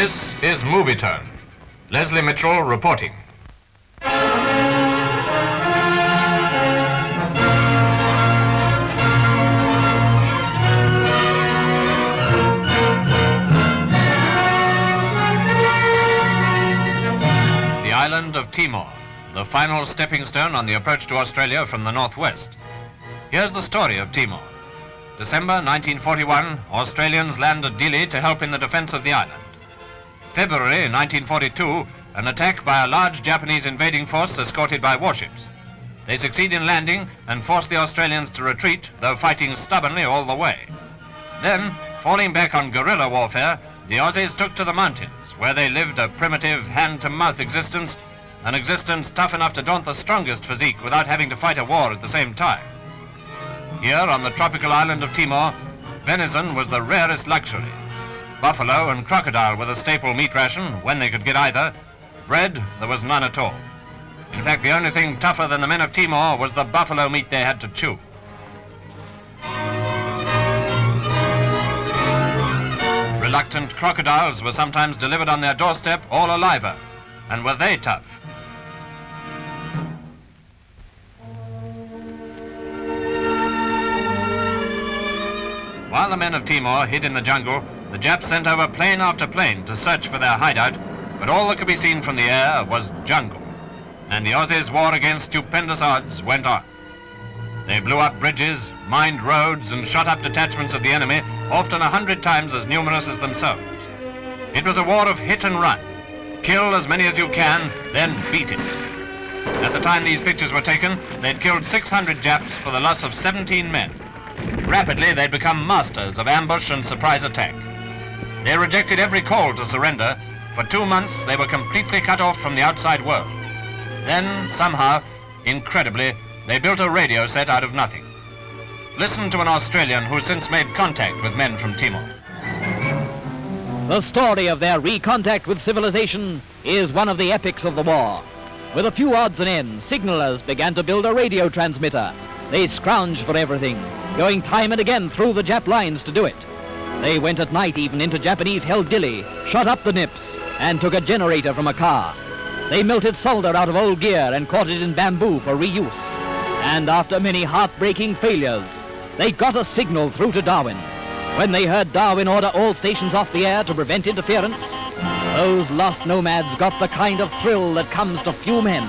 This is Movietone. Leslie Mitchell reporting. The island of Timor, the final stepping stone on the approach to Australia from the northwest. Here's the story of Timor. December 1941, Australians land at Dili to help in the defense of the island. February 1942, an attack by a large Japanese invading force escorted by warships. They succeed in landing and force the Australians to retreat, though fighting stubbornly all the way. Then, falling back on guerrilla warfare, the Aussies took to the mountains, where they lived a primitive hand-to-mouth existence, an existence tough enough to daunt the strongest physique without having to fight a war at the same time. Here on the tropical island of Timor, venison was the rarest luxury. Buffalo and crocodile were the staple meat ration, when they could get either. Bread, there was none at all. In fact, the only thing tougher than the men of Timor was the buffalo meat they had to chew. Reluctant crocodiles were sometimes delivered on their doorstep all aliver, and were they tough? While the men of Timor hid in the jungle, the Japs sent over plane after plane to search for their hideout, but all that could be seen from the air was jungle. And the Aussies' war against stupendous odds went on. They blew up bridges, mined roads, and shot up detachments of the enemy, often 100 times as numerous as themselves. It was a war of hit and run. Kill as many as you can, then beat it. At the time these pictures were taken, they'd killed 600 Japs for the loss of 17 men. Rapidly, they'd become masters of ambush and surprise attack. They rejected every call to surrender. For 2 months, they were completely cut off from the outside world. Then, somehow, incredibly, they built a radio set out of nothing. Listen to an Australian who's since made contact with men from Timor. The story of their recontact with civilization is one of the epics of the war. With a few odds and ends, signalers began to build a radio transmitter. They scrounged for everything, going time and again through the Jap lines to do it. They went at night even into Japanese-held Dili, shot up the nips, and took a generator from a car. They melted solder out of old gear and caught it in bamboo for reuse. And after many heartbreaking failures, they got a signal through to Darwin. When they heard Darwin order all stations off the air to prevent interference, those lost nomads got the kind of thrill that comes to few men.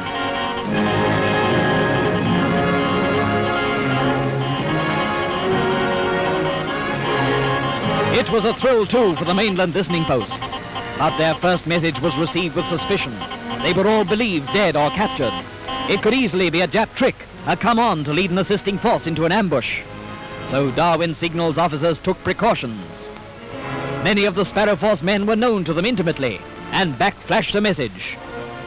It was a thrill, too, for the mainland listening post. But their first message was received with suspicion. They were all believed dead or captured. It could easily be a Jap trick, a come-on to lead an assisting force into an ambush. So Darwin Signals officers took precautions. Many of the Sparrow Force men were known to them intimately, and back flashed a message.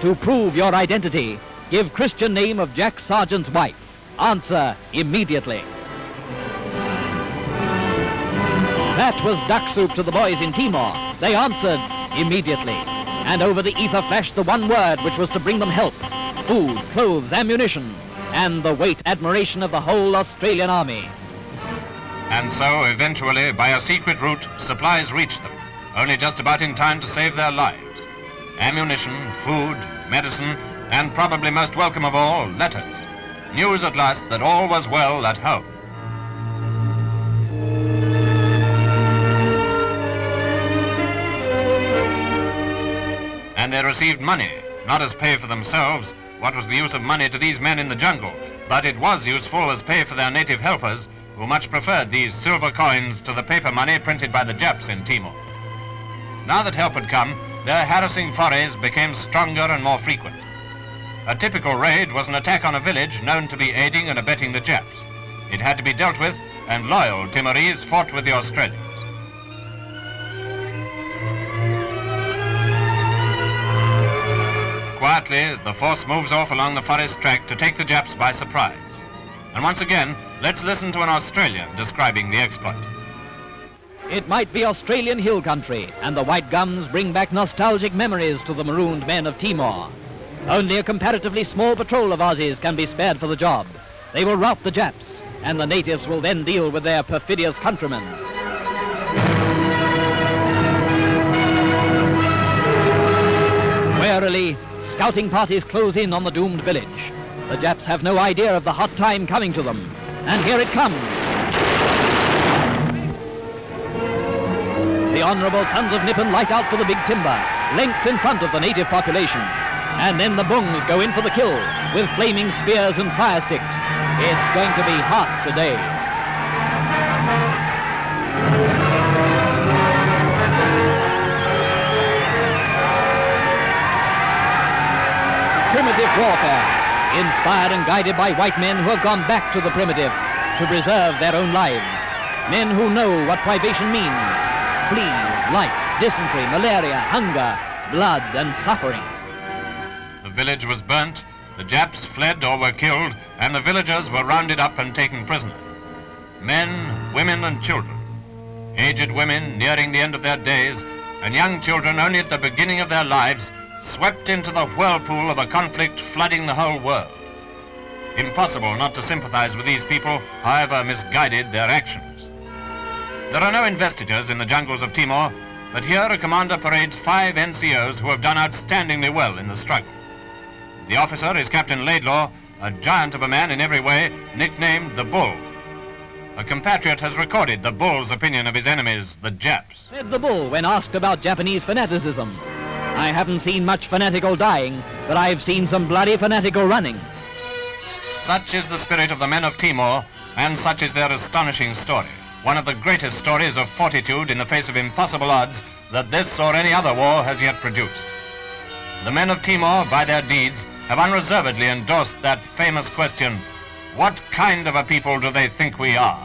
To prove your identity, give Christian name of Jack Sargent's wife. Answer immediately. That was duck soup to the boys in Timor. They answered immediately. And over the ether flashed the one word which was to bring them help. Food, clothes, ammunition, and the weight admiration of the whole Australian army. And so, eventually, by a secret route, supplies reached them, only just about in time to save their lives. Ammunition, food, medicine, and probably most welcome of all, letters. News at last that all was well at home. And they received money, not as pay for themselves. What was the use of money to these men in the jungle? But it was useful as pay for their native helpers, who much preferred these silver coins to the paper money printed by the Japs in Timor. Now that help had come, their harassing forays became stronger and more frequent. A typical raid was an attack on a village known to be aiding and abetting the Japs. It had to be dealt with, and loyal Timorese fought with the Australians. Quietly, the force moves off along the forest track to take the Japs by surprise. And once again, let's listen to an Australian describing the exploit. It might be Australian hill country, and the white gums bring back nostalgic memories to the marooned men of Timor. Only a comparatively small patrol of Aussies can be spared for the job. They will rout the Japs, and the natives will then deal with their perfidious countrymen. scouting parties close in on the doomed village. The Japs have no idea of the hot time coming to them. And here it comes. The honourable sons of Nippon light out for the big timber, lengths in front of the native population. And then the Bungs go in for the kill with flaming spears and fire sticks. It's going to be hot today. Primitive warfare, inspired and guided by white men who have gone back to the primitive to preserve their own lives. Men who know what privation means. Fleas, lice, dysentery, malaria, hunger, blood and suffering. The village was burnt, the Japs fled or were killed, and the villagers were rounded up and taken prisoner. Men, women and children. Aged women nearing the end of their days, and young children only at the beginning of their lives, swept into the whirlpool of a conflict flooding the whole world. Impossible not to sympathize with these people, however misguided their actions. There are no investitures in the jungles of Timor, but here a commander parades 5 NCOs who have done outstandingly well in the struggle. The officer is Captain Laidlaw, a giant of a man in every way, nicknamed the Bull. A compatriot has recorded the Bull's opinion of his enemies, the Japs. Said the Bull when asked about Japanese fanaticism. I haven't seen much fanatical dying, but I've seen some bloody fanatical running. Such is the spirit of the men of Timor, and such is their astonishing story. One of the greatest stories of fortitude in the face of impossible odds that this or any other war has yet produced. The men of Timor, by their deeds, have unreservedly endorsed that famous question, what kind of a people do they think we are?